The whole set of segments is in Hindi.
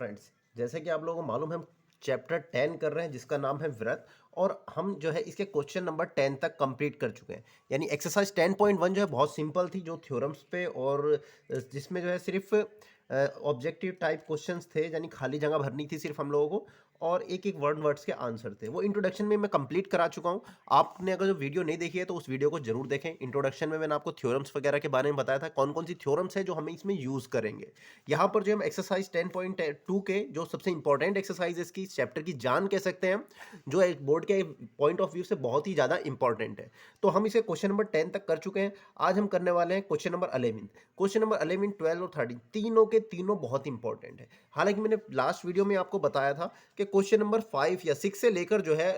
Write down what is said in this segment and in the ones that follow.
फ्रेंड्स, जैसे कि आप लोगों को मालूम है हम चैप्टर 10 कर रहे हैं जिसका नाम है व्रत। और हम जो है इसके क्वेश्चन नंबर 10 तक कंप्लीट कर चुके हैं। यानी एक्सरसाइज 10.1 जो है बहुत सिंपल थी, जो थ्योरम्स पे और जिसमें जो है सिर्फ ऑब्जेक्टिव टाइप क्वेश्चंस थे, यानी खाली जगह भरनी थी सिर्फ हम लोगों को, और एक एक वर्ड्स के आंसर थे। वो इंट्रोडक्शन में मैं कंप्लीट करा चुका हूँ। आपने अगर जो वीडियो नहीं देखी है तो उस वीडियो को जरूर देखें। इंट्रोडक्शन में मैंने आपको थ्योरम्स वगैरह के बारे में बताया था, कौन कौन सी थ्योरम्स है जो हमें इसमें यूज करेंगे। यहाँ पर जो हम एक्सरसाइज 10.2 के जो सबसे इंपॉर्टेंट एक्सरसाइज इसकी चैप्टर की जान कह सकते हैं, जो एक बोर्ड के पॉइंट ऑफ व्यू से बहुत ही ज़्यादा इंपॉर्टेंट है। तो हम इसे क्वेश्चन नंबर 10 तक कर चुके हैं। आज हम करने वाले हैं क्वेश्चन नंबर 11। क्वेश्चन नंबर 11, 12 और 13 तीनों के तीनों बहुत इंपॉर्टेंट है। हालांकि मैंने लास्ट वीडियो में आपको बताया था कि क्वेश्चन नंबर 5 या 6 से लेकर जो है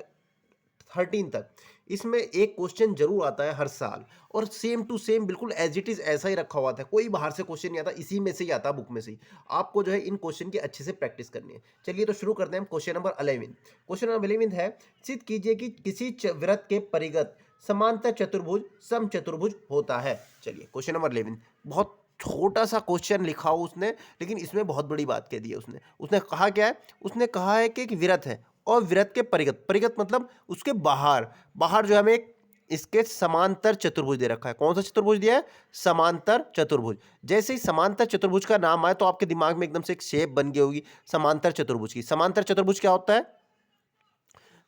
13 तक इसमें एक क्वेश्चन जरूर आता है हर साल, और सेम टू सेम बिल्कुल एज इट इज ऐसा ही रखा हुआ था। कोई बाहर से क्वेश्चन नहीं आता, इसी में से ही आता, बुक में से ही। आपको जो है इन क्वेश्चन की अच्छे से प्रैक्टिस करनी है। चलिए तो शुरू करते हैं। Question number 11। क्वेश्चन नंबर 11 है, सिद्ध कीजिए कि किसी व्रत के परिगत समांतर चतुर्भुज सम चतुर्भुज होता है। चलिए क्वेश्चन नंबर 11, बहुत छोटा सा क्वेश्चन लिखा हो उसने, लेकिन इसमें बहुत बड़ी बात कह दी है उसने। उसने कहा क्या है? उसने कहा है कि एक व्रत है और व्रत के परिगत, परिगत मतलब उसके बाहर, बाहर जो हमें एक इसके समांतर चतुर्भुज दे रखा है। कौन सा चतुर्भुज दिया है? समांतर चतुर्भुज। जैसे ही समांतर चतुर्भुज का नाम आए तो आपके दिमाग में एकदम से एक शेप बन गई होगी समांतर चतुर्भुज की। समांतर चतुर्भुज क्या होता है?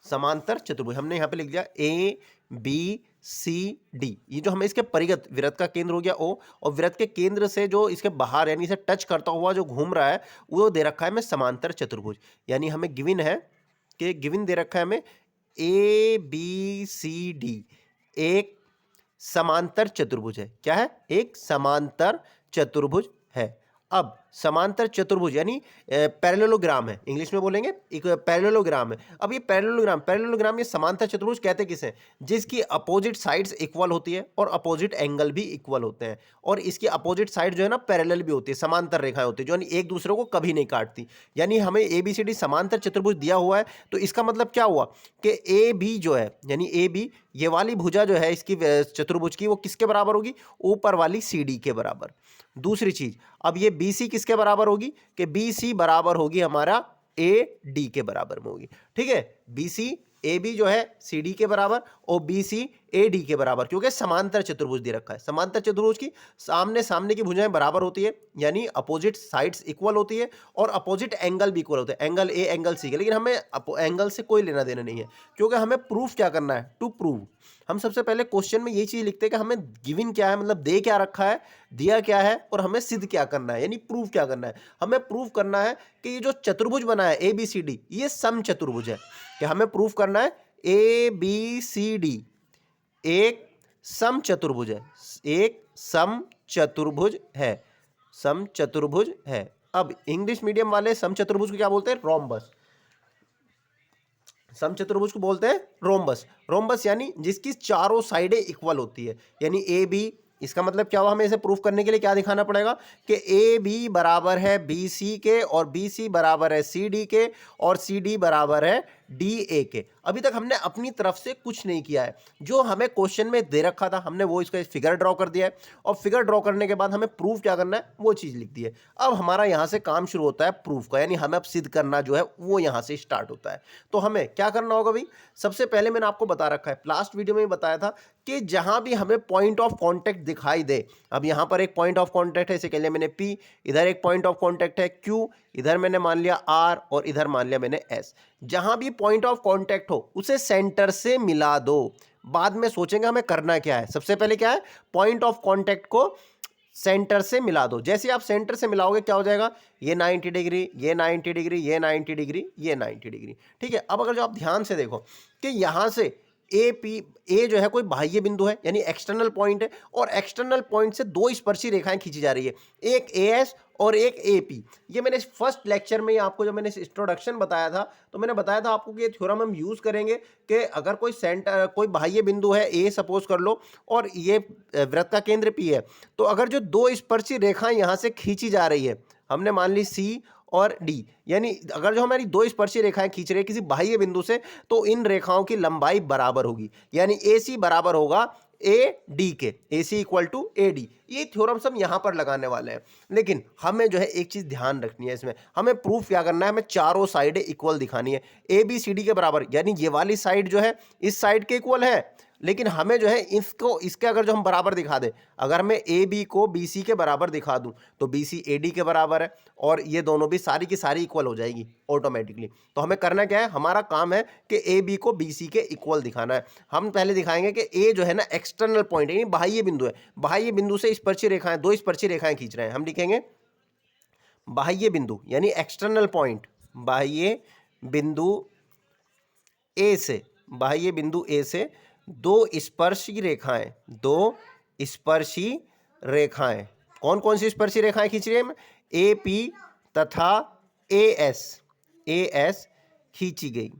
समांतर चतुर्भुज हमने यहां पे लिख दिया ए बी सी डी। ये जो हमें इसके परिगत, वृत्त का केंद्र हो गया ओ, और वृत्त के केंद्र से जो इसके बाहर यानी इसे टच करता हुआ जो घूम रहा है वो दे रखा है हमें समांतर चतुर्भुज। यानी हमें गिवन है कि गिवन दे रखा है हमें ए बी सी डी, एक समांतर चतुर्भुज है। क्या है? एक समांतर चतुर्भुज है। अब समांतर चतुर्भुज यानी पैरेललोग्राम है, इंग्लिश में बोलेंगे एक पैरेललोग्राम है। अब ये पैरेललोग्राम ये समांतर चतुर्भुज कहते किसे? जिसकी अपोजिट साइड्स इक्वल होती है और अपोजिट एंगल भी इक्वल होते हैं, और इसकी अपोजिट साइड जो है ना पैरेलल भी होती है, समांतर रेखाएं होती है जो एक दूसरे को कभी नहीं काटती। यानी हमें एबीसीडी समांतर चतुर्भुज दिया हुआ है, तो इसका मतलब क्या हुआ कि ए बी जो है, यानी ए बी ये वाली भुजा जो है इसकी चतुर्भुज की, वो किसके बराबर होगी? ऊपर वाली सी डी के बराबर। दूसरी चीज, अब ये बी सी किसके बराबर होगी? कि बी सी बराबर होगी हमारा ए डी के बराबर में होगी। ठीक है, बी सी ए बी जो है सी डी के बराबर और बी सी ए डी के बराबर, क्योंकि समांतर चतुर्भुज दे रखा है। समांतर चतुर्भुज की सामने सामने की भुजाएं बराबर होती है, यानी अपोजिट साइड्स इक्वल होती है और अपोजिट एंगल भी इक्वल होते हैं, एंगल ए एंगल सी के। लेकिन हमें एंगल से कोई लेना देना नहीं है, क्योंकि हमें प्रूफ क्या करना है? To prove. हम सबसे पहले क्वेश्चन में यही चीज लिखते हैं कि हमें गिवन क्या है, मतलब दे क्या रखा है, दिया क्या है, और हमें सिद्ध क्या करना है, यानी प्रूफ क्या करना है। हमें प्रूफ करना है कि ये जो चतुर्भुज बना है ए बी सी डी, ये सम चतुर्भुज है। कि हमें प्रूफ करना है ए बी सी डी एक सम चतुर्भुज है, एक सम चतुर्भुज है, सम चतुर्भुज है। अब इंग्लिश मीडियम वाले सम चतुर्भुज को क्या बोलते हैं? रोम्बस। सम चतुर्भुज को बोलते हैं रोम्बस। रोम्बस यानी जिसकी चारों साइडें इक्वल होती है, यानी ए बी। इसका मतलब क्या हुआ? हमें इसे प्रूफ करने के लिए क्या दिखाना पड़ेगा? कि ए बी बराबर है बी सी के, और बी सी बराबर है सी डी के, और सी डी बराबर है डी ए के। अभी तक हमने अपनी तरफ से कुछ नहीं किया है, जो हमें क्वेश्चन में दे रखा था हमने वो इसका फिगर ड्रॉ कर दिया है, और फिगर ड्रॉ करने के बाद हमें प्रूफ क्या करना है वो चीज लिख दी है। अब हमारा यहां से काम शुरू होता है प्रूफ का, यानी हमें अब सिद्ध करना जो है वो यहां से स्टार्ट होता है। तो हमें क्या करना होगा भाई? सबसे पहले मैंने आपको बता रखा है, लास्ट वीडियो में बताया था कि जहां भी हमें पॉइंट ऑफ कांटेक्ट दिखाई दे, अब यहां पर एक पॉइंट ऑफ कांटेक्ट है, इसे कह लिया मैंने P, इधर एक पॉइंट ऑफ कांटेक्ट है Q, इधर मैंने मान लिया R, और इधर मान लिया मैंने S। जहां भी पॉइंट ऑफ कांटेक्ट हो उसे सेंटर से मिला दो। बाद में सोचेंगे हमें करना क्या है। सबसे पहले क्या है? पॉइंट ऑफ कांटेक्ट को सेंटर से मिला दो। जैसे आप सेंटर से मिलाओगे क्या हो जाएगा? ये 90 डिग्री, ये 90 डिग्री, ये 90 डिग्री, ये 90 डिग्री। ठीक है, अब अगर जो आप ध्यान से देखो कि यहां से ए पी, ए जो है कोई बाह्य बिंदु है यानी एक्सटर्नल पॉइंट है, और एक्सटर्नल पॉइंट से दो स्पर्शी रेखाएं खींची जा रही है, एक ए एस और एक ए पी। ये मैंने फर्स्ट लेक्चर में आपको जब मैंने इंट्रोडक्शन बताया था तो मैंने बताया था आपको कि ये थ्योरम हम यूज करेंगे कि अगर कोई सेंटर, कोई बाह्य बिंदु है ए सपोज कर लो, और ये वृत्त का केंद्र पी है, तो अगर जो दो स्पर्शी रेखाएं यहां से खींची जा रही है, हमने मान ली सी और डी, यानी अगर जो हमारी दो स्पर्शी रेखाएं खींच रही है किसी बाह्य बिंदु से, तो इन रेखाओं की लंबाई बराबर होगी। यानी ए सी बराबर होगा ए डी के, ए सी इक्वल टू ए डी। ये थ्योरम्स हम यहाँ पर लगाने वाले हैं, लेकिन हमें जो है एक चीज़ ध्यान रखनी है, इसमें हमें प्रूफ क्या करना है, हमें चारों साइडें इक्वल दिखानी है, ए बी सी डी के बराबर, यानी ये वाली साइड जो है इस साइड के इक्वल है, लेकिन हमें जो है इसको इसके अगर जो हम बराबर दिखा दें, अगर मैं ए बी को बी सी के बराबर दिखा दूं तो बी सी ए डी के बराबर है, और ये दोनों भी सारी की सारी इक्वल हो जाएगी ऑटोमेटिकली। तो हमें करना क्या है, हमारा काम है कि ए बी को बी सी के इक्वल दिखाना है। हम पहले दिखाएंगे कि ए जो है ना एक्सटर्नल पॉइंट है, बाह्य बिंदु है, बाह्य बिंदु से स्पर्शी रेखाएं, दो स्पर्शी रेखाएं खींच रहे हैं, हम लिखेंगे बाह्य बिंदु यानी एक्सटर्नल पॉइंट, बाह्य बिंदु ए से, बाह्य बिंदु ए से दो स्पर्शी रेखाएं, दो स्पर्शी रेखाएं, कौन कौन सी स्पर्शी रेखाएं खींच रही है, ए पी तथा ए एस खींची गई।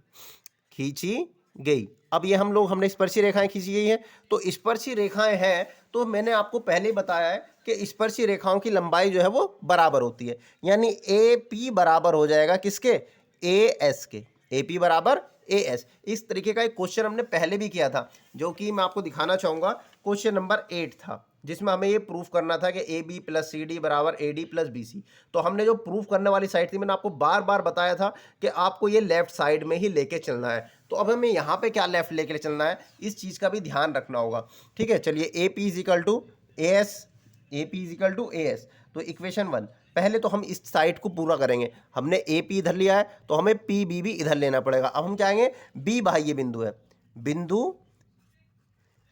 अब ये हमने स्पर्शी रेखाएं खींची गई है, तो स्पर्शी रेखाएं हैं, तो मैंने आपको पहले ही बताया है कि स्पर्शी रेखाओं की लंबाई जो है वो बराबर होती है, यानी ए पी बराबर हो जाएगा किसके, ए एस के, ए पी बराबर ए एस। इस तरीके का एक क्वेश्चन हमने पहले भी किया था, जो कि मैं आपको दिखाना चाहूंगा, क्वेश्चन नंबर 8 था, जिसमें हमें ये प्रूफ करना था कि A B plus C D बराबर A D plus B C. तो हमने जो प्रूफ करने वाली साइड थी, मैंने आपको बार बार बताया था कि आपको ये लेफ्ट साइड में ही लेके चलना है। तो अब हमें यहाँ पे क्या लेफ्ट लेके चलना है, इस चीज़ का भी ध्यान रखना होगा, ठीक है। चलिए, A P is equal to A S, A P is equal to A S, तो इक्वेशन 1, पहले तो हम इस साइड को पूरा करेंगे, हमने ए पी इधर लिया है तो हमें पी बी भी इधर लेना पड़ेगा। अब हम क्या आएंगे, बी बाह्य बिंदु है, बिंदु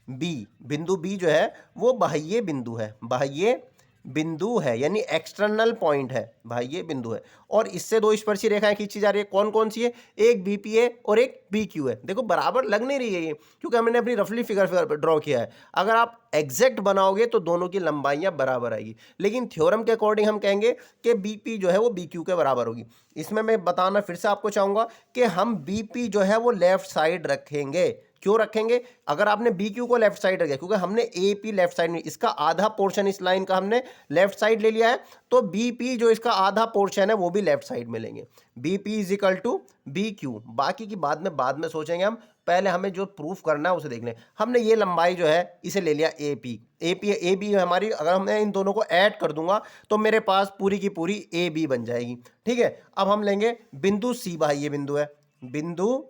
बी जो है वो बाह्य बिंदु है, बाह्य बिंदु है यानी एक्सटर्नल पॉइंट है, बाह्य बिंदु है, और इससे दो स्पर्शी रेखाएं खींची जा रही है, कौन कौन सी है, एक बी पी ए और एक बी क्यू है। देखो बराबर लग नहीं रही है ये, क्योंकि हमने अपनी रफली फिगर ड्रॉ किया है। अगर आप एग्जैक्ट बनाओगे तो दोनों की लंबाइयां बराबर आएगी, लेकिन थ्योरम के अकॉर्डिंग हम कहेंगे कि बी पी जो है वो बी क्यू के बराबर होगी। इसमें मैं बताना फिर से आपको चाहूंगा कि हम बी पी जो है वो लेफ्ट साइड रखेंगे। क्यों रखेंगे, अगर आपने बी क्यू को लेफ्ट साइड रखा, क्योंकि हमने ए पी लेफ्ट साइड में, इसका आधा पोर्शन इस लाइन का हमने लेफ्ट साइड ले लिया है, तो बी पी जो इसका आधा पोर्शन है वो भी लेफ्ट साइड में लेंगे। B P is equal to B Q, बाकी की बाद में सोचेंगे हम, पहले हमें जो प्रूफ करना है उसे देख लें। हमने ये लंबाई जो है इसे ले लिया ए बी हमारी, अगर मैं इन दोनों को ऐड कर दूंगा तो मेरे पास पूरी की पूरी ए बी बन जाएगी, ठीक है। अब हम लेंगे बिंदु सी, बाह्य बिंदु है, बिंदु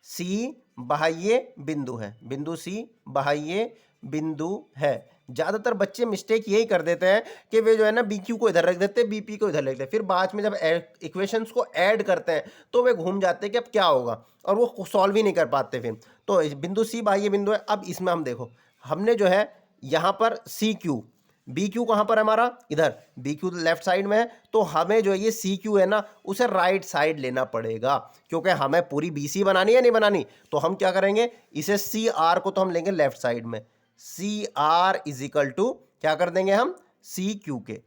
सी बाह्य बिंदु है, बिंदु सी बाह्य बिंदु है। ज्यादातर बच्चे मिस्टेक यही कर देते हैं कि वे जो है ना बी क्यू को इधर रख देते हैं, बी पी को इधर रख देते हैं, फिर बाद में जब इक्वेशंस को ऐड करते हैं तो वे घूम जाते हैं कि अब क्या होगा, और वो सॉल्व ही नहीं कर पाते फिर। तो बिंदु सी बाह्य बिंदु है। अब इसमें हम देखो, हमने जो है यहाँ पर सी क्यू, बी क्यू कहाँ पर है हमारा, इधर, बी क्यू लेफ्ट साइड में है, तो हमें जो ये सी क्यू है ना उसे राइट साइड लेना पड़ेगा, क्योंकि हमें पूरी बी सी बनानी है, नहीं बनानी। तो हम क्या करेंगे, इसे सी आर को तो हम लेंगे लेफ्ट साइड में, C R is equal to क्या कर देंगे हम, सी क्यू के,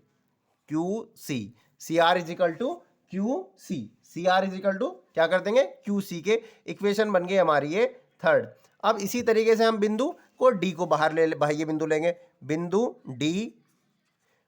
Q C R is equal to Q C R is equal to क्या कर देंगे, क्यू सी के। इक्वेशन बन गई हमारी ये थर्ड। अब इसी तरीके से हम बिंदु को डी को बाहर ले, बाह्य बिंदु लेंगे, बिंदु डी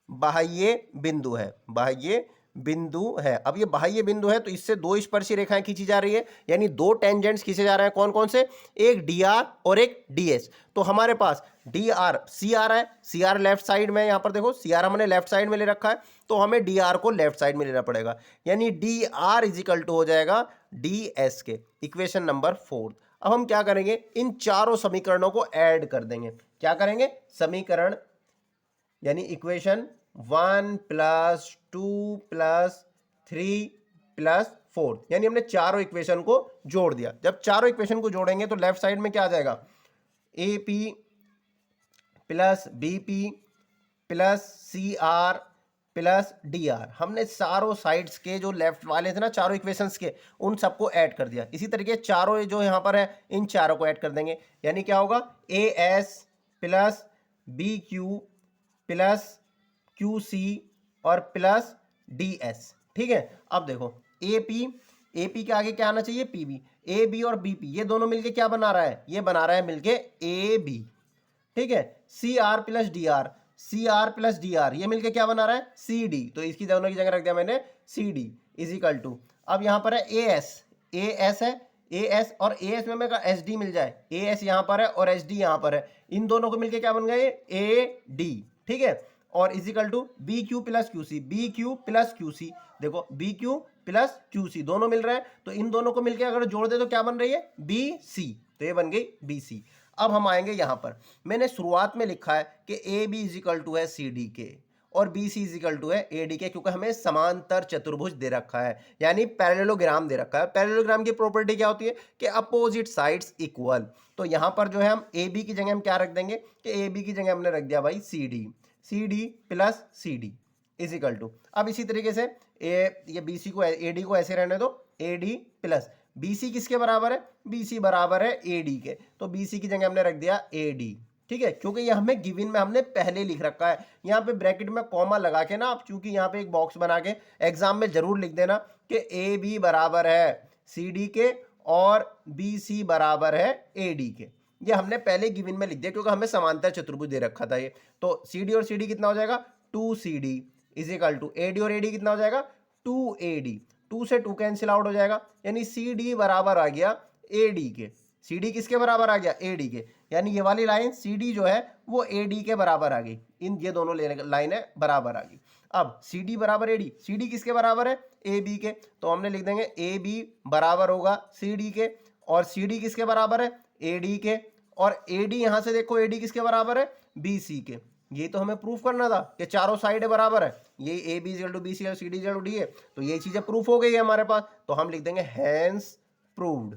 बाह्य बिंदु है, बाह्य बिंदु है। अब ये बाह्य बिंदु है तो इससे दो स्पर्शी रेखाएं खींची जा रही है, यानी दो टेंजेंट्स खींचे जा रहे हैं, कौन कौन से, एक डी आर और एक डी एस। तो हमारे पास डी आर सी आर है, सी आर लेफ्ट साइड में, यहां पर देखो सी आर हमने लेफ्ट साइड में ले रखा है, तो हमें डी आर को लेफ्ट साइड में लेना पड़ेगा, यानी D R is equal to हो जाएगा डी एस के। Equation number 4। अब हम क्या करेंगे, इन चारों समीकरणों को ऐड कर देंगे। क्या करेंगे, समीकरण यानी इक्वेशन 1 + 2 + 3 + 4, यानी हमने चारों इक्वेशन को जोड़ दिया। जब चारों इक्वेशन को जोड़ेंगे तो लेफ्ट साइड में क्या आ जाएगा, A P plus B P plus C R plus D R. हमने चारों साइड्स के जो लेफ्ट वाले थे ना, चारों इक्वेशंस के, उन सबको ऐड कर दिया। इसी तरीके चारों जो यहाँ पर है, इन चारों को ऐड कर देंगे, यानी क्या होगा, A S plus B Q plus Q C और प्लस डी एस, ठीक है। अब देखो, ए पी के आगे क्या आना चाहिए, पी बी। ए बी और बी पी ये दोनों मिलके क्या बना रहा है, ये बना रहा है मिलके ए बी, ठीक है। C R plus D R, C R plus D R ये मिलके क्या बना रहा है, सी डी। तो इसकी दोनों की जगह रख दिया मैंने C D is equal to, अब यहां पर है ए एस है, ए एस और ए एस में एस डी मिल जाए, ए एस यहाँ पर है और एस डी यहाँ पर है, इन दोनों को मिलके क्या बन गए ए डी, ठीक है। और equal to B Q plus Q C, B Q plus Q C, देखो B Q plus Q C दोनों मिल रहे हैं, तो इन दोनों को मिलके अगर जोड़ दे तो क्या बन रही है बी सी, तो ये बन गई बी सी। अब हम आएंगे यहां पर, मैंने शुरुआत में लिखा है कि ए बी इजिकल टू है सी डी के और बी सी इजिकल टू है ए डी के, क्योंकि हमें समांतर चतुर्भुज दे रखा है, यानी पैरेललोग्राम दे रखा है। पैरेललोग्राम की प्रॉपर्टी क्या होती है कि अपोजिट साइड्स इक्वल, तो यहां पर जो है हम ए बी की जगह हम क्या रख देंगे कि ए बी की जगह हमने रख दिया भाई C D plus C D is equal to. अब इसी तरीके से ये बी सी को ए डी को ऐसे रहने दो, A D plus B C किसके बराबर है, बी सी बराबर है ए डी के, तो बी सी की जगह हमने रख दिया ए डी, ठीक है, क्योंकि ये हमें गिवन में हमने पहले लिख रखा है। यहाँ पे ब्रैकेट में कॉमा लगा के ना आप, चूंकि यहाँ पे एक बॉक्स बना के एग्जाम में जरूर लिख देना कि ए बी बराबर है सी डी के और बी सी बराबर है ए डी के, ये हमने पहले गिवन में लिख दिया क्योंकि हमें समांतर चतुर्भुज दे रखा था ये। तो सी डी और सी डी कितना हो जाएगा 2CD is equal to A D और ए डी कितना हो जाएगा 2AD, 2 से 2 कैंसिल आउट हो जाएगा, यानी सी डी बराबर आ गया ए डी के। सी डी किसके बराबर आ गया ए डी के, यानी ये वाली लाइन सी डी जो है वो ए डी के बराबर आ गई, इन ये दोनों लाइनें बराबर आ गई। अब सी डी बराबर ए डी, सी डी किसके बराबर है ए बी के, तो हमने लिख देंगे ए बी बराबर होगा सी डी के, और सी डी किसके बराबर है ए डी के, और ए डी यहां से देखो ए डी किसके बराबर है बी सी के। ये तो हमें प्रूफ करना था कि चारों साइड बराबर है, ये A B equal to B C और C D equal to D है, तो ये चीजें प्रूफ हो गई है हमारे पास, तो हम लिख देंगे हैंस प्रूव्ड।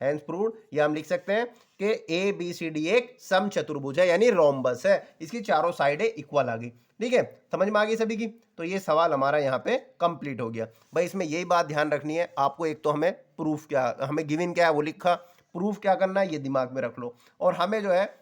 हैंस प्रूव्ड, या हम लिख सकते हैं कि ए बी सी डी एक समचतुर्भुज है, यानी रोम्बस है, इसकी चारों साइडें इक्वल आ गई। ठीक है, समझ में आ गई सभी की, तो ये सवाल हमारा यहाँ पे कंप्लीट हो गया भाई। इसमें यही बात ध्यान रखनी है आपको, एक तो हमें प्रूफ क्या, हमें गिवन क्या है वो लिखा, प्रूफ क्या करना है ये दिमाग में रख लो, और हमें जो है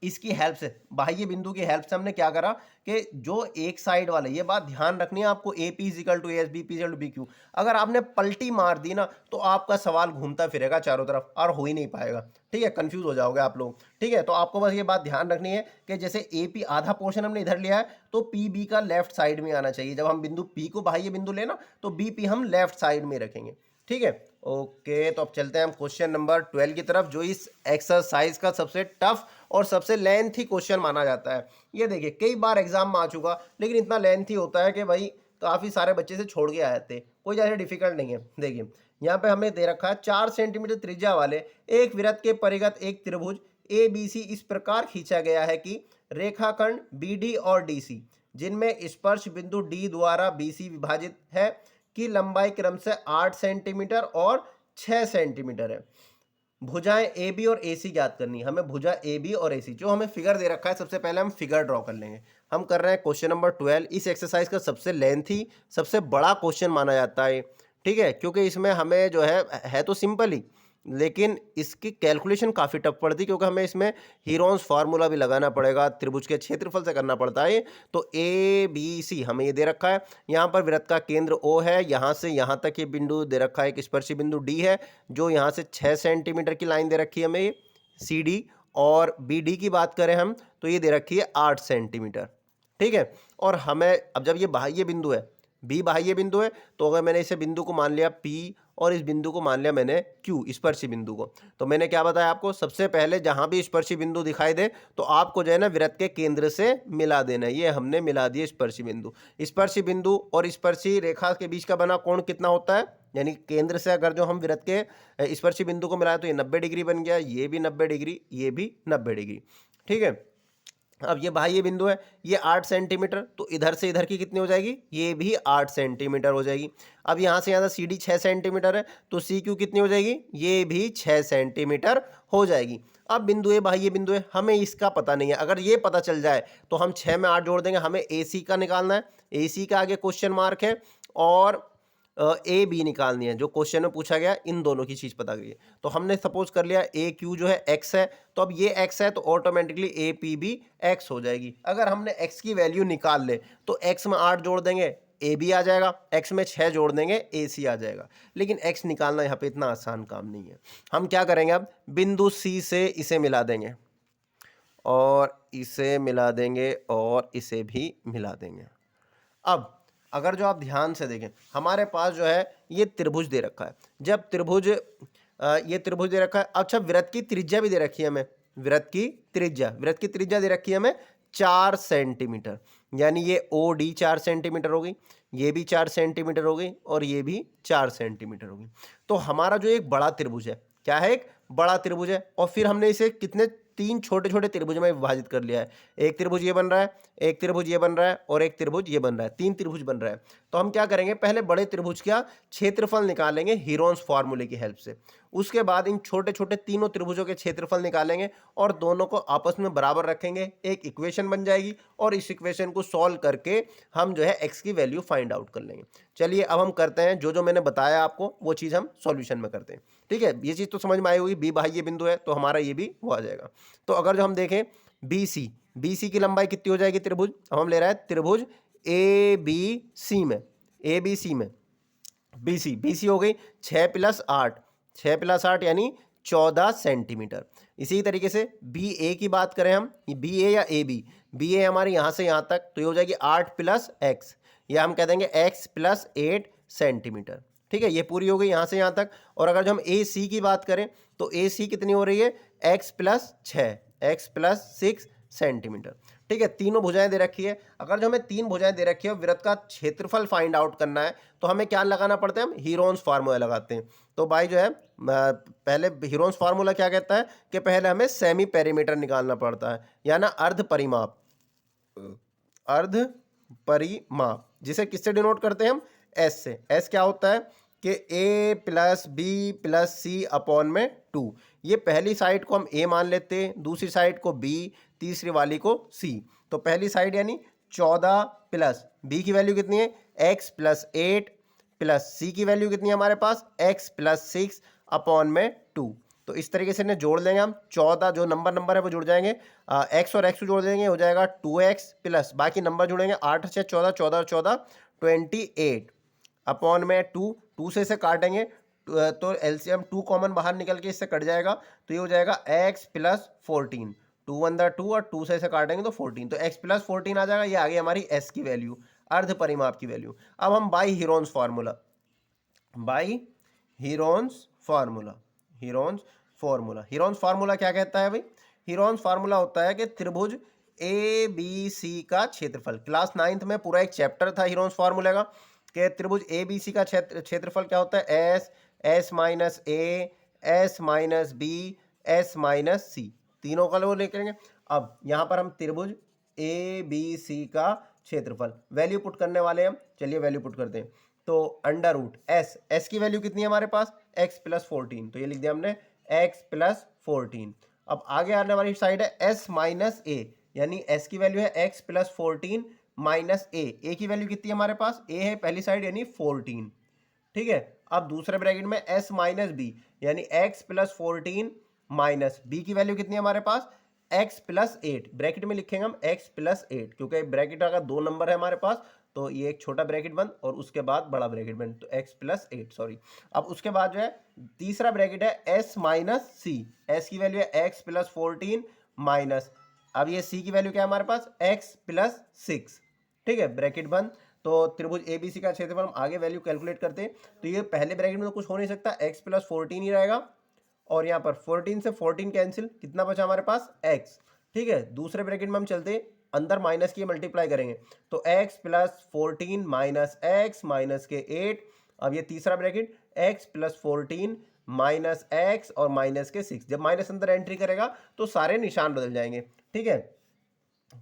इसकी हेल्प से, बाह्य बिंदु की हेल्प से हमने क्या करा कि जो एक साइड वाले, ये बात ध्यान रखनी है आपको, A P is equal to A S, B P is equal to B Q, अगर आपने पलटी मार दी ना तो आपका सवाल घूमता फिरेगा चारों तरफ और हो ही नहीं पाएगा। ठीक है, कंफ्यूज हो जाओगे आप लोग। ठीक है, तो आपको बस ये बात ध्यान रखनी है कि जैसे ए पी आधा पोर्शन हमने इधर लिया है तो पी बी का लेफ्ट साइड में आना चाहिए, जब हम बिंदु पी को बाह्य बिंदु लेना तो बी पी हम लेफ्ट साइड में रखेंगे। ठीक है, ओके, तो अब चलते हैं हम क्वेश्चन नंबर 12 की तरफ, जो इस एक्सरसाइज का सबसे टफ और सबसे लेंथी क्वेश्चन माना जाता है। ये देखिए कई बार एग्जाम में आ चुका, लेकिन इतना लेंथी होता है कि भाई काफ़ी सारे बच्चे से छोड़ के आए थे, कोई ज़्यादा डिफिकल्ट नहीं है। देखिए यहाँ पे हमें दे रखा है 4 सेंटीमीटर त्रिज्या वाले एक वृत्त के परिगत एक त्रिभुज ए बी सी इस प्रकार खींचा गया है कि रेखाखंड बी डी और डी सी, जिनमें स्पर्श बिंदु डी द्वारा बी सी विभाजित है, की लंबाई क्रम से 8 सेंटीमीटर और 6 सेंटीमीटर है। भुजाएं ए बी और ए सी ज्ञात करनी है, हमें भुजा ए बी और ए सी, जो हमें फिगर दे रखा है सबसे पहले हम फिगर ड्रॉ कर लेंगे। हम कर रहे हैं क्वेश्चन नंबर 12, इस एक्सरसाइज का सबसे लेंथी सबसे बड़ा क्वेश्चन माना जाता है। ठीक है, क्योंकि इसमें हमें जो है तो सिंपल ही, लेकिन इसकी कैलकुलेशन काफ़ी टफ पड़ती, क्योंकि हमें इसमें हीरोन्स फार्मूला भी लगाना पड़ेगा, त्रिभुज के क्षेत्रफल से करना पड़ता है। तो ए बी सी हमें ये दे रखा है, यहाँ पर वृत्त का केंद्र ओ है, यहाँ से यहाँ तक ये बिंदु दे रखा है, एक स्पर्शी बिंदु डी है जो यहाँ से 6 सेंटीमीटर की लाइन दे रखी है हमें ये सी डी, और बी डी की बात करें हम तो ये दे रखी है 8 सेंटीमीटर। ठीक है, और हमें अब जब ये बाह्य बिंदु है, बी बाह्य बिंदु है, तो अगर मैंने इसे बिंदु को मान लिया पी और इस बिंदु को मान लिया मैंने क्यू, स्पर्शी बिंदु को, तो मैंने क्या बताया आपको, सबसे पहले जहां भी स्पर्शी बिंदु दिखाई दे तो आपको जो है ना वृत्त के केंद्र से मिला देना है। ये हमने मिला दिए स्पर्शी बिंदु। स्पर्शी बिंदु और स्पर्शी रेखा के बीच का बना कोण कितना होता है, यानी केंद्र से अगर जो हम वृत्त के स्पर्शी बिंदु को मिलाए तो ये 90 डिग्री बन गया, ये भी 90 डिग्री, ये भी 90 डिग्री। ठीक है, अब ये बाह्य बिंदु है, ये 8 सेंटीमीटर, तो इधर से इधर की कितनी हो जाएगी, ये भी 8 सेंटीमीटर हो जाएगी। अब यहाँ से यहाँ सी डी 6 सेंटीमीटर है, तो सी क्यू कितनी हो जाएगी, ये भी 6 सेंटीमीटर हो जाएगी। अब बिंदु ए बाह्य बिंदु है, हमें इसका पता नहीं है, अगर ये पता चल जाए तो हम 6 में 8 जोड़ देंगे, हमें ए सी का निकालना है, ए सी का आगे क्वेश्चन मार्क है, और ए बी निकालनी है, जो क्वेश्चन में पूछा गया, इन दोनों की चीज़ पता गई है। तो हमने सपोज कर लिया ए क्यू जो है एक्स है, तो अब ये एक्स है तो ऑटोमेटिकली ए पी भी एक्स हो जाएगी। अगर हमने एक्स की वैल्यू निकाल ले तो एक्स में 8 जोड़ देंगे ए बी आ जाएगा, एक्स में 6 जोड़ देंगे ए सी आ जाएगा, लेकिन एक्स निकालना यहाँ पे इतना आसान काम नहीं है। हम क्या करेंगे, अब बिंदु सी से इसे मिला देंगे और इसे मिला देंगे और इसे भी मिला देंगे। अब अगर जो आप ध्यान से देखें, हमारे पास जो है ये त्रिभुज दे रखा है। जब त्रिभुज ये त्रिभुज दे रखा है, अच्छा वृत्त की त्रिज्या भी दे रखी है हमें, वृत्त की त्रिज्या दे रखी है हमें 4 सेंटीमीटर, यानी ये ओ डी 4 सेंटीमीटर हो गई, ये भी 4 सेंटीमीटर हो गई और ये भी 4 सेंटीमीटर हो गई। तो हमारा जो एक बड़ा त्रिभुज है, क्या है, एक बड़ा त्रिभुज है, और फिर हमने इसे कितने 3 छोटे-छोटे त्रिभुज में विभाजित कर लिया है। एक त्रिभुज ये बन रहा है, एक त्रिभुज ये बन रहा है और एक त्रिभुज ये बन रहा है, 3 त्रिभुज बन रहा है। तो हम क्या करेंगे, पहले बड़े त्रिभुज का क्षेत्रफल निकालेंगे हीरोन्स फार्मूले की हेल्प से। उसके बाद इन छोटे-छोटे तीनों त्रिभुजों के क्षेत्रफल निकालेंगे और दोनों को आपस में बराबर रखेंगे, एक इक्वेशन बन जाएगी और इस इक्वेशन को सॉल्व करके हम जो है एक्स की वैल्यू फाइंड आउट कर लेंगे। चलिए अब हम करते हैं जो जो मैंने बताया आपको, वो चीज़ हम सॉल्यूशन में करते हैं। ठीक है, ये चीज़ तो समझ में आई होगी, बी बाह्य बिंदु है तो हमारा ये भी वो आ जाएगा। तो अगर जो हम देखें बी सी की लंबाई कितनी हो जाएगी त्रिभुज, अब हम ले रहे हैं त्रिभुज ए बी सी में, बी सी हो गई 6 + 8, 6 + 8 यानी 14 सेंटीमीटर। इसी तरीके से बी ए की बात करें हम, बी ए या बी ए हमारी यहाँ से यहाँ तक, तो ये हो जाएगी 8 + x, या हम कह देंगे x + 8 सेंटीमीटर। ठीक है, ये पूरी हो गई यहाँ से यहाँ तक। और अगर जो हम ए सी की बात करें तो ए सी कितनी हो रही है, x + 6, x + 6 सेंटीमीटर। ठीक है, तीनों भुजाएं दे रखी है। अगर जो हमें 3 भुजाएं दे रखी है, वृत्त का क्षेत्रफल फाइंड आउट करना है, तो हमें क्या लगाना पड़ता है, हम हीरोन्स फार्मूला लगाते हैं। तो भाई जो है पहले हीरोन्स फार्मूला क्या कहता है कि पहले हमें सेमी पेरीमीटर निकालना पड़ता है, या ना अर्ध परिमाप, जिसे किससे डिनोट करते हैं हम, एस से। एस क्या होता है कि a + b + c अपॉन में 2। ये पहली साइड को हम a मान लेते हैं, दूसरी साइड को b, तीसरी वाली को c। तो पहली साइड यानी 14 प्लस b की वैल्यू कितनी है, x + 8 प्लस c की वैल्यू कितनी है हमारे पास, x + 6 अपॉन में 2। तो इस तरीके से इन्हें जोड़ लेंगे हम, 14 जो नंबर है वो जुड़ जाएंगे, x और x जोड़ देंगे, हो जाएगा 2x प्लस बाकी नंबर जुड़ेंगे, 8 से 14, 14 और 14 28 अपॉन में 2 से इसे काटेंगे तो एलसीएम 2 कॉमन बाहर निकल के इससे कट जाएगा, तो ये हो जाएगा x + 14, 2 × 2 और 2 से इसे काटेंगे तो 14, तो x + 14 आ जाएगा। ये आ गई हमारी s की वैल्यू, अर्ध परिमाप की वैल्यू। अब हम बाई हीरोन्स फार्मूला क्या कहता है भाई, हीरोन्स फार्मूला होता है कि त्रिभुज ए बी सी का क्षेत्रफल। क्लास 9th में पूरा एक चैप्टर था हीरोन्स फार्मूला का कि त्रिभुज ए बी सी का क्षेत्रफल क्या होता है, S minus A, S minus B, S minus C, तीनों का वो लेंगे। अब यहाँ पर हम त्रिभुज ए बी सी का क्षेत्रफल वैल्यू पुट करने वाले हैं हम, चलिए वैल्यू पुट करते हैं। तो √s, s की वैल्यू कितनी है हमारे पास, x + 14, तो ये लिख दिया हमने x + 14। अब आगे आने वाली साइड है s माइनस a, यानी s की वैल्यू है x + 14 माइनस a की वैल्यू कितनी है हमारे पास, a है पहली साइड यानी 14। ठीक है, अब दूसरे ब्रैकेट में s माइनस b, यानी x + 14 माइनस b की वैल्यू कितनी है हमारे पास, x + 8, ब्रैकेट में लिखेंगे हम x + 8, क्योंकि ब्रैकेट अगर 2 नंबर है हमारे पास तो ये एक छोटा ब्रैकेट बंद और उसके बाद बड़ा ब्रैकेट बंद, तो x + 8 सॉरी। अब उसके बाद जो है तीसरा ब्रैकेट है s माइनस c, s की वैल्यू है x + 14 माइनस, अब ये c की वैल्यू क्या है हमारे पास, x + 6। ठीक है, ब्रैकेट बंद। तो त्रिभुज एबीसी का क्षेत्रफल हम आगे वैल्यू कैलकुलेट करते हैं, तो ये पहले ब्रैकेट में तो कुछ हो नहीं सकता, x + 14 ही रहेगा, और यहाँ पर 14 से 14 कैंसिल, कितना बचा हमारे पास, x। ठीक है, दूसरे ब्रैकेट में हम चलते हैं, अंदर माइनस की मल्टीप्लाई करेंगे, तो x + 14 माइनस x माइनस के 8। अब ये तीसरा ब्रैकेट x + 14 माइनस x और माइनस के 6, जब माइनस अंदर एंट्री करेगा तो सारे निशान बदल जाएंगे। ठीक है,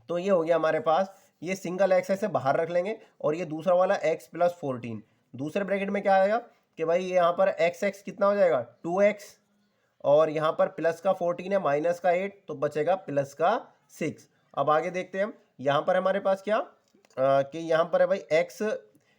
तो ये हो गया हमारे पास, ये सिंगल एक्स ऐसे बाहर रख लेंगे और ये दूसरा वाला x + 14। दूसरे ब्रैकेट में क्या आएगा कि भाई यहाँ पर x कितना हो जाएगा, 2x, और यहाँ पर प्लस का 14 है माइनस का 8, तो बचेगा प्लस का 6। अब आगे देखते हैं हम, यहाँ पर हमारे पास क्या कि यहाँ पर है भाई x,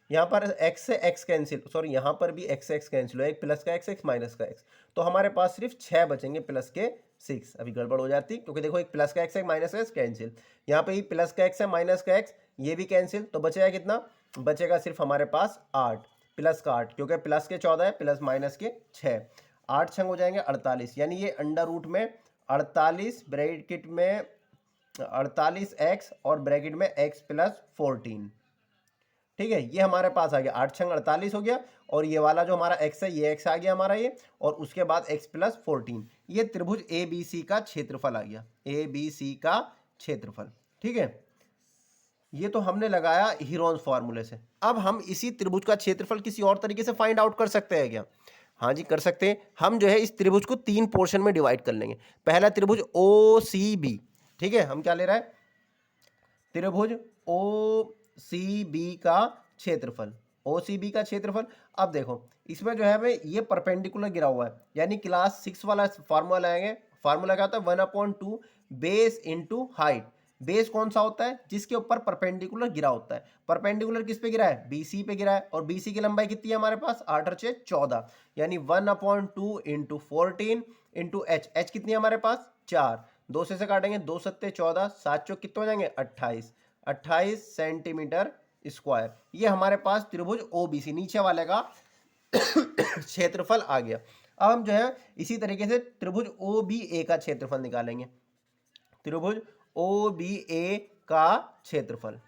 यहाँ पर x से x कैंसिल, सॉरी यहाँ पर भी x कैंसिल हो, एक प्लस का x माइनस का x, तो हमारे पास सिर्फ 6 बचेंगे प्लस के 6। अभी गड़बड़ हो जाती क्योंकि देखो एक प्लस का x है माइनस का x कैंसिल, यहाँ पे ही प्लस का x है माइनस का x, ये भी कैंसिल, तो बचेगा कितना, बचेगा सिर्फ हमारे पास 8, प्लस का 8, क्योंकि प्लस के 14 है प्लस माइनस के 6, 8 छंग हो जाएंगे 48, यानी ये अंडर रूट में 48 ब्रैकेट में 48x और ब्रैकेट में x + 14, ठीक है, ये हमारे पास आ गया 8 छंग 48 हो गया, और ये वाला जो हमारा x है ये x आ गया हमारा ये, और उसके बाद x प्लस 14, ये त्रिभुज ए बी सी का क्षेत्रफल आ गया, ए बी सी का क्षेत्रफल। ठीक है, ये तो हमने लगाया हीरोन्स फॉर्मूले से। अब हम इसी त्रिभुज का क्षेत्रफल किसी और तरीके से फाइंड आउट कर सकते हैं क्या? हाँ जी कर सकते हैं। हम जो है इस त्रिभुज को 3 पोर्शन में डिवाइड कर लेंगे। पहला त्रिभुज ओ सी बी, ठीक है, हम क्या ले रहा है, त्रिभुज ओ सी बी का क्षेत्रफल, ओ सी बी का क्षेत्रफल। अब देखो इसमें जो है हमें ये परपेंडिकुलर गिरा हुआ है, यानी क्लास 6 वाला फार्मूला लाएंगे। फार्मूला क्या होता है, 1/2 बेस इंटू हाइट। बेस कौन सा होता है, जिसके ऊपर परपेंडिकुलर गिरा होता है। परपेंडिकुलर किस पे गिरा है, बीसी पे गिरा है, और बीसी की लंबाई कितनी है हमारे पास, 8 और 6 14, यानी 1/2 इंटू 14 इंटू एच। एच कितनी है हमारे पास, 4, 2 से काटेंगे, 2 सत्ते 14, 7 चौक कितने हो जाएंगे, 28 सेंटीमीटर स्क्वायर। ये हमारे पास त्रिभुज ओबीसी नीचे वाले का क्षेत्रफल आ गया। अब हम जो है इसी तरीके से त्रिभुज ओ बी ए का क्षेत्रफल निकालेंगे। त्रिभुज ओ बी ए का क्षेत्रफल,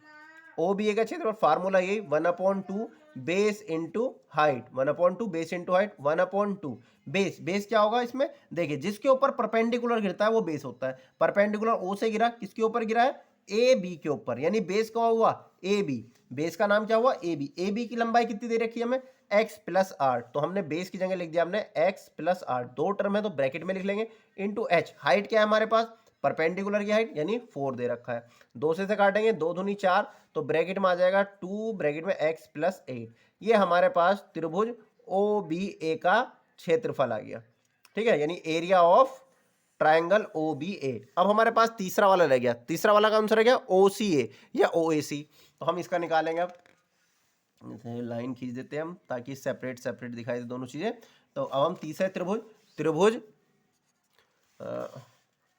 ओ बी ए का क्षेत्रफल फार्मूला यही 1/2 base into height, 1/2 base into height, 1/2 base. Base क्या होगा इसमें, देखिए जिसके ऊपर परपेंडिकुलर गिरता है वो बेस होता है। परपेंडिकुलर ओ से गिरा, किसके ऊपर गिरा है, ए बी के ऊपर, यानी बेस क्या हुआ, ए बी। बेस का नाम क्या हुआ, ए बी। ए बी की लंबाई कितनी दे रखी है हमें, x प्लस 8, तो हमने बेस की जगह लिख दिया हमने x प्लस 8, दो टर्म है तो ब्रैकेट में लिख लेंगे, इंटू एच। हाइट क्या है हमारे पास, परपेंडिकुलर की हाइट यानी 4 दे रखा है, 2 से काटेंगे, 2 दूनी 4, तो ब्रैकेट में आ जाएगा 2 ब्रैकेट में x प्लस 8। ये हमारे पास त्रिभुज ओ बी ए का क्षेत्रफल आ गया। ठीक है, यानी area of triangle O B A. अब हमारे पास तीसरा वाला रह गया, तीसरा वाला का आंसर रह गया ओ सी ए या ओ ए सी। तो हम इसका निकालेंगे। अब लाइन खींच देते हैं हम ताकि सेपरेट सेपरेट दिखाई दे दोनों चीजें। तो अब हम तीसरे त्रिभुज त्रिभुज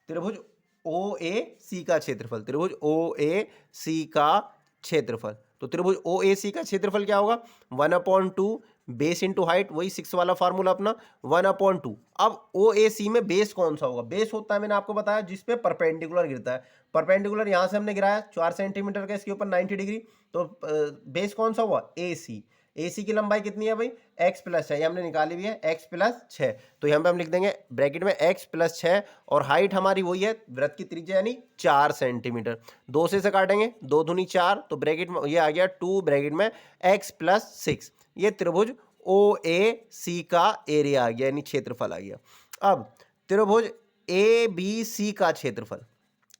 त्रिभुज ओ ए सी का क्षेत्रफल, त्रिभुज ओ ए सी का क्षेत्रफल। तो त्रिभुज ओ ए सी का क्षेत्रफल क्या होगा, 1/2 बेस इंटू हाइट, वही 6 वाला फार्मूला अपना, 1/2। अब ओ ए सी में बेस कौन सा होगा, बेस होता है मैंने आपको बताया जिसपे परपेंडिकुलर गिरता है। परपेंडिकुलर यहां से हमने गिराया 4 सेंटीमीटर का, इसके ऊपर 90 डिग्री, तो बेस कौन सा हुआ, ए सी। ए सी की लंबाई कितनी है भाई, x प्लस 6, ये हमने निकाली हुई है, x प्लस 6। तो यहाँ पे हम लिख देंगे ब्रैकेट में x प्लस 6, और हाइट हमारी वही है, वृत्त की त्रिज्या यानी 4 सेंटीमीटर। 2 से काटेंगे, 2 दूनी 4, तो ब्रैकेट में ये आ गया 2 ब्रैकेट में x प्लस 6। ये त्रिभुज ओ ए सी का एरिया आ गया, यानी क्षेत्रफल आ गया। अब त्रिभुज ए बी सी का क्षेत्रफल,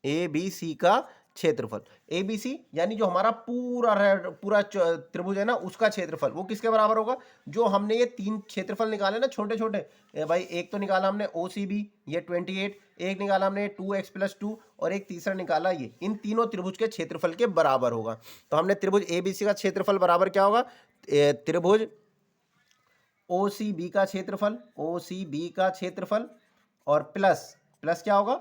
ए बी सी का क्षेत्रफल, ए बी सी यानी जो हमारा पूरा त्रिभुज है ना, उसका क्षेत्रफल वो किसके बराबर होगा, जो हमने ये 3 क्षेत्रफल निकाले ना छोटे छोटे भाई। एक तो निकाला हमने ओ सी बी, ये 28, एक निकाला हमने 2x प्लस 2, और एक तीसरा निकाला ये, इन तीनों त्रिभुज के क्षेत्रफल के बराबर होगा। तो हमने त्रिभुज ए बी सी का क्षेत्रफल बराबर क्या होगा, त्रिभुज ओ सी बी का क्षेत्रफल, ओ सी बी का क्षेत्रफल, और प्लस प्लस क्या होगा,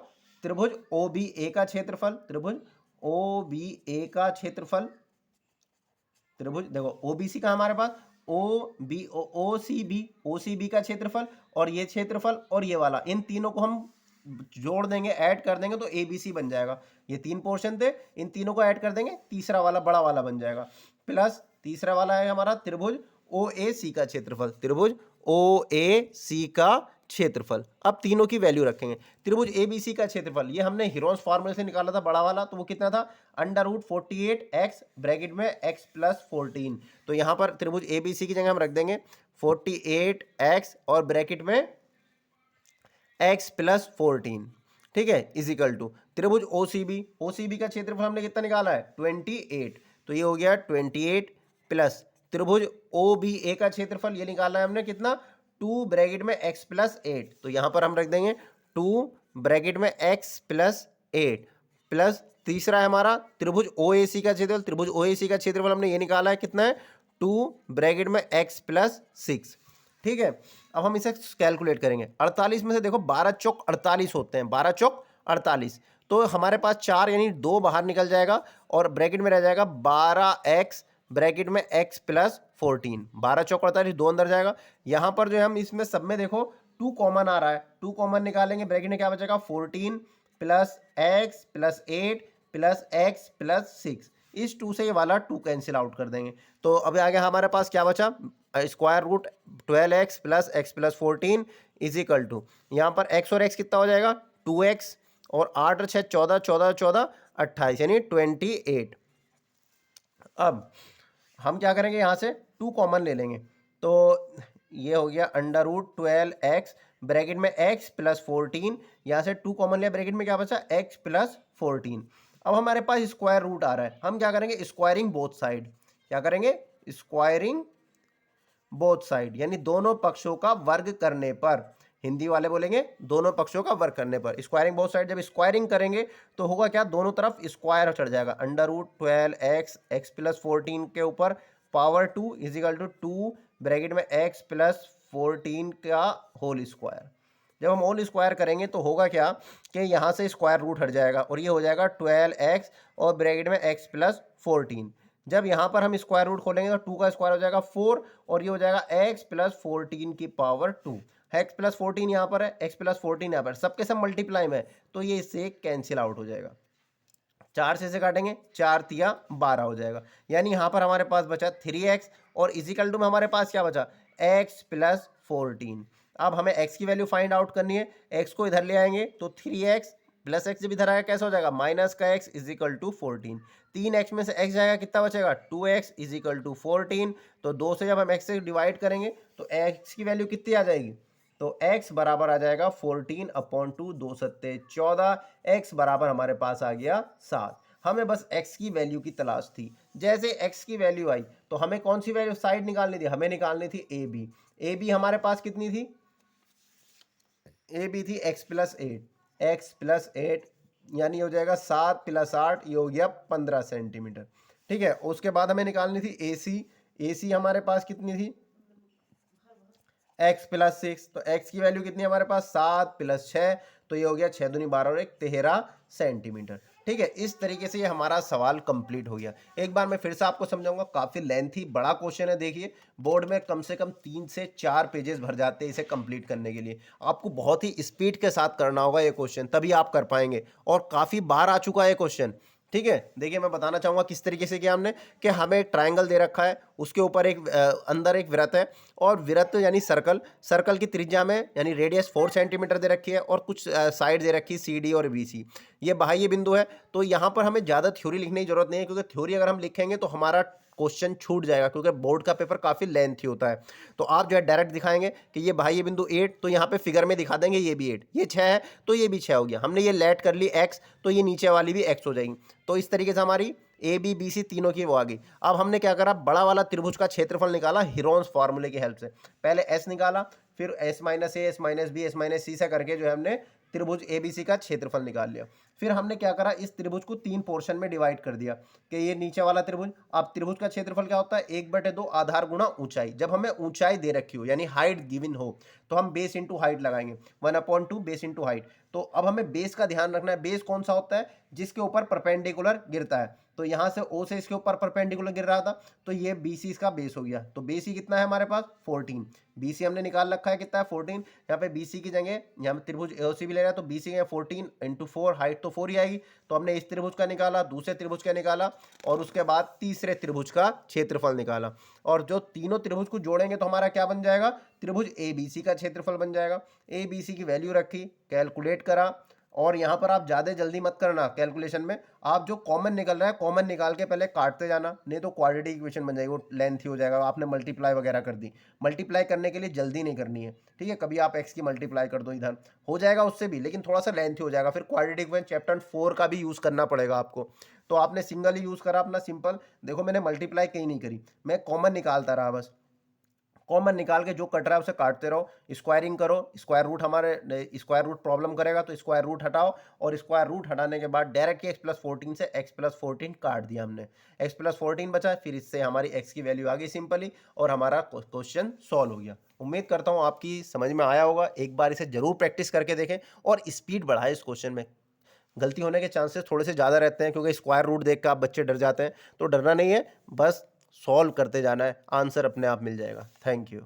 त्रिभुज ओ बी ए का क्षेत्रफल, त्रिभुज ओ बी ए का क्षेत्रफल। त्रिभुज देखो ओ बी सी का हमारे पास ओ सी बी का क्षेत्रफल, और ये क्षेत्रफल और ये वाला, इन तीनों को हम जोड़ देंगे, ऐड कर देंगे, तो ए बी सी बन जाएगा। ये 3 पोर्शन थे, इन तीनों को ऐड कर देंगे, तीसरा वाला बड़ा वाला बन जाएगा। प्लस तीसरा वाला है हमारा त्रिभुज ओ ए सी का क्षेत्रफल, त्रिभुज ओ ए सी का क्षेत्रफल। अब तीनों की वैल्यू रखेंगे। त्रिभुज एबीसी का क्षेत्रफल ये हमने हीरोन्स फार्मूले से निकाला था बड़ा वाला, तो वो कितना था, √48x ब्रैकेट में x प्लस 14। तो यहाँ पर त्रिभुज एबीसी की जगह हम रख देंगे 48x और ब्रैकेट में x प्लस 14, ठीक है, इजिकल टू त्रिभुज ओसीबी। ओसीबी का क्षेत्रफल हमने कितना निकाला है, 28, तो ये हो गया 28 प्लस त्रिभुज ओ बी ए का क्षेत्रफल ये निकाला है हमने कितना, 2 ब्रैकेट में x प्लस 8, तो यहां पर हम रख देंगे 2 ब्रैकेट में x प्लस 8, प्लस तीसरा है हमारा त्रिभुज ओएसी का क्षेत्रफल। त्रिभुज ओएसी का क्षेत्रफल हमने ये निकाला है कितना है, 2 ब्रैकेट में x प्लस 6, ठीक है। अब हम इसे कैलकुलेट करेंगे। 48 में से देखो 12 चौक 48 होते हैं, 12 चौक 48, तो हमारे पास 4 यानी 2 बाहर निकल जाएगा, और ब्रैकेट में रह जाएगा 12x ब्रैकेट में x प्लस 14। 12 चौक 48, 2 अंदर जाएगा। यहाँ पर जो है हम इसमें सब में देखो 2 कॉमन आ रहा है, 2 कॉमन निकालेंगे, ब्रैकेट में क्या बचेगा, 14 plus x plus 8 plus x plus 6, इस 2 से ये वाला 2 कैंसिल आउट कर देंगे। तो अभी आगे हमारे पास क्या बचा, square root 12x plus x plus 14 is equal to, यहाँ पर x और x कितना हो जाएगा 2x, और 8 और 6 14, 14 14 28 यानी 28। अब हम क्या करेंगे, यहाँ से 2 कॉमन ले लेंगे, तो ये हो गया अंडर रूट 12x ब्रैकेट में x प्लस 14, यहाँ से 2 कॉमन लिया, ब्रैकेट में क्या बचा x प्लस 14। अब हमारे पास स्क्वायर रूट आ रहा है, हम क्या करेंगे स्क्वायरिंग बोथ साइड, क्या करेंगे स्क्वायरिंग बोथ साइड, यानी दोनों पक्षों का वर्ग करने पर, हिंदी वाले बोलेंगे दोनों पक्षों का वर्ग करने पर। स्क्वायरिंग बोथ साइड, जब स्क्वायरिंग करेंगे तो होगा क्या, दोनों तरफ स्क्वायर चढ़ जाएगा, under root 12x x plus 14 के ऊपर power 2 is equal to 2 bracket में x प्लस 14 का होल स्क्वायर। जब हम होल स्क्वायर करेंगे तो होगा क्या कि यहाँ से स्क्वायर रूट हट जाएगा और ये हो जाएगा 12x और ब्रैकेट में x प्लस 14। जब यहाँ पर हम स्क्वायर रूट खोलेंगे तो 2 का स्क्वायर हो जाएगा 4 और ये हो जाएगा x प्लस 14 की पावर 2। x प्लस 14 यहाँ पर है, x प्लस 14 यहाँ पर, सबके सब मल्टीप्लाई में, तो ये इससे कैंसिल आउट हो जाएगा। 4 से काटेंगे, 4 तिया 12 हो जाएगा, यानी यहाँ पर हमारे पास बचा 3x और इजिकल टू में हमारे पास क्या बचा x प्लस 14। अब हमें x की वैल्यू फाइंड आउट करनी है, x को इधर ले आएंगे तो 3x प्लस x जब इधर आएगा कैसे हो जाएगा माइनस का x is equal to 14। 3x में से x जाएगा कितना बचेगा 2x इज इक्वल टू 14। तो 2 से जब हम x से डिवाइड करेंगे तो x की वैल्यू कितनी आ जाएगी, तो x बराबर आ जाएगा 14/2, 2 सत्ते 14, x बराबर हमारे पास आ गया 7। हमें बस x की वैल्यू की तलाश थी। जैसे x की वैल्यू आई तो हमें कौन सी वैल्यू साइड निकालनी थी, हमें निकालनी थी ab। ab हमारे पास कितनी थी, ab थी x प्लस 8 यानी हो जाएगा 7 प्लस 8, ये हो गया 15 सेंटीमीटर। ठीक है, उसके बाद हमें निकालनी थी ac हमारे पास कितनी थी x प्लस 6, तो x की वैल्यू कितनी है हमारे पास 7 प्लस 6, तो ये हो गया 6 दूनी 12 और 1 13 सेंटीमीटर। ठीक है, इस तरीके से ये हमारा सवाल कंप्लीट हो गया। एक बार मैं फिर से आपको समझाऊंगा, काफ़ी लेंथी बड़ा क्वेश्चन है, देखिए बोर्ड में कम से कम 3 से 4 पेजेस भर जाते हैं इसे कंप्लीट करने के लिए। आपको बहुत ही स्पीड के साथ करना होगा ये क्वेश्चन, तभी आप कर पाएंगे, और काफ़ी बार आ चुका है ये क्वेश्चन। ठीक है, देखिए मैं बताना चाहूँगा किस तरीके से किया हमने, कि हमें एक ट्रायंगल दे रखा है, उसके ऊपर एक अंदर एक वृत्त है, और वृत्त यानी सर्कल की त्रिज्या में यानी रेडियस 4 सेंटीमीटर दे रखी है, और कुछ साइड दे रखी है CD और BC, ये बाह्य बिंदु है। तो यहाँ पर हमें ज़्यादा थ्योरी लिखने की जरूरत नहीं है, क्योंकि थ्योरी अगर हम लिखेंगे तो हमारा क्वेश्चन छूट जाएगा, क्योंकि बोर्ड का पेपर काफ़ी लेंथी होता है। तो आप जो है डायरेक्ट दिखाएंगे कि ये बाह्य बिंदु 8, तो यहाँ पे फिगर में दिखा देंगे ये भी 8, ये 6 है तो ये भी 6 हो गया, हमने ये लेट कर ली x, तो ये नीचे वाली भी x हो जाएगी। तो इस तरीके से हमारी ABBC तीनों की वो आ गई। अब हमने क्या करा, बड़ा वाला त्रिभुज का क्षेत्रफल निकाला हीरोन्स फार्मूले की हेल्प से। पहले S निकाला, फिर S minus A, S minus B, S minus C से करके जो है हमने त्रिभुज ABC का क्षेत्रफल निकाल लिया। फिर हमने क्या करा, इस त्रिभुज को 3 पोर्शन में डिवाइड कर दिया कि ये नीचे वाला त्रिभुज। अब त्रिभुज का क्षेत्रफल क्या होता है, 1/2 आधार गुणा ऊंचाई। जब हमें ऊंचाई दे रखी हो यानी हाइट गिवन हो तो हम बेस इंटू हाइट लगाएंगे, 1/2 बेस इंटू हाइट। तो अब हमें बेस का ध्यान रखना है, बेस कौन सा होता है जिसके ऊपर परपेंडिकुलर गिरता है। तो यहाँ से O से इसके ऊपर परपेंडिकुलर गिर रहा था, तो ये BC इसका बेस हो गया। तो BC कितना है हमारे पास 14, BC हमने निकाल रखा है कितना है 14। यहाँ पे BC की जगह यहाँ पे त्रिभुज AOC भी ले रहा है, तो BC है 14 × 4, हाइट तो 4 ही आएगी। तो हमने इस त्रिभुज का निकाला, दूसरे त्रिभुज का निकाला, और उसके बाद तीसरे त्रिभुज का क्षेत्रफल निकाला, और जो तीनों त्रिभुज को जोड़ेंगे तो हमारा क्या बन जाएगा, त्रिभुज ABC का क्षेत्रफल बन जाएगा। ABC की वैल्यू रखी, कैलकुलेट करा, और यहाँ पर आप ज़्यादा जल्दी मत करना कैलकुलेशन में, आप जो कॉमन निकल रहा है कॉमन निकाल के पहले काटते जाना, नहीं तो क्वाड्रेटिक इक्वेशन बन जाएगी, वो लेंथी हो जाएगा। आपने मल्टीप्लाई वगैरह कर दी, मल्टीप्लाई करने के लिए जल्दी नहीं करनी है। ठीक है, कभी आप x की मल्टीप्लाई कर दो, इधर हो जाएगा उससे भी, लेकिन थोड़ा सा लेंथी हो जाएगा। फिर क्वाड्रेटिक इक्वेशन चैप्टर 4 का भी यूज़ करना पड़ेगा आपको। तो आपने सिंगल ही यूज़ करा अपना सिंपल, देखो मैंने मल्टीप्लाई कहीं नहीं करी, मैं कॉमन निकालता रहा बस। कॉमन निकाल के जो कट रहा है उसे काटते रहो, स्क्वायरिंग करो। स्क्वायर रूट हमारे स्क्वायर रूट प्रॉब्लम करेगा, तो स्क्वायर रूट हटाओ, और स्क्वायर रूट हटाने के बाद डायरेक्ट x प्लस 14 से x प्लस 14 काट दिया हमने, x प्लस 14 बचा, फिर इससे हमारी x की वैल्यू आ गई सिंपली, और हमारा क्वेश्चन सॉल्व हो गया। उम्मीद करता हूँ आपकी समझ में आया होगा। एक बार इसे जरूर प्रैक्टिस करके देखें, और स्पीड बढ़ाएं इस क्वेश्चन में। गलती होने के चांसेस थोड़े से ज़्यादा रहते हैं, क्योंकि स्क्वायर रूट देख कर आप बच्चे डर जाते हैं, तो डरना नहीं है, बस सॉल्व करते जाना है, आंसर अपने आप मिल जाएगा। Thank you.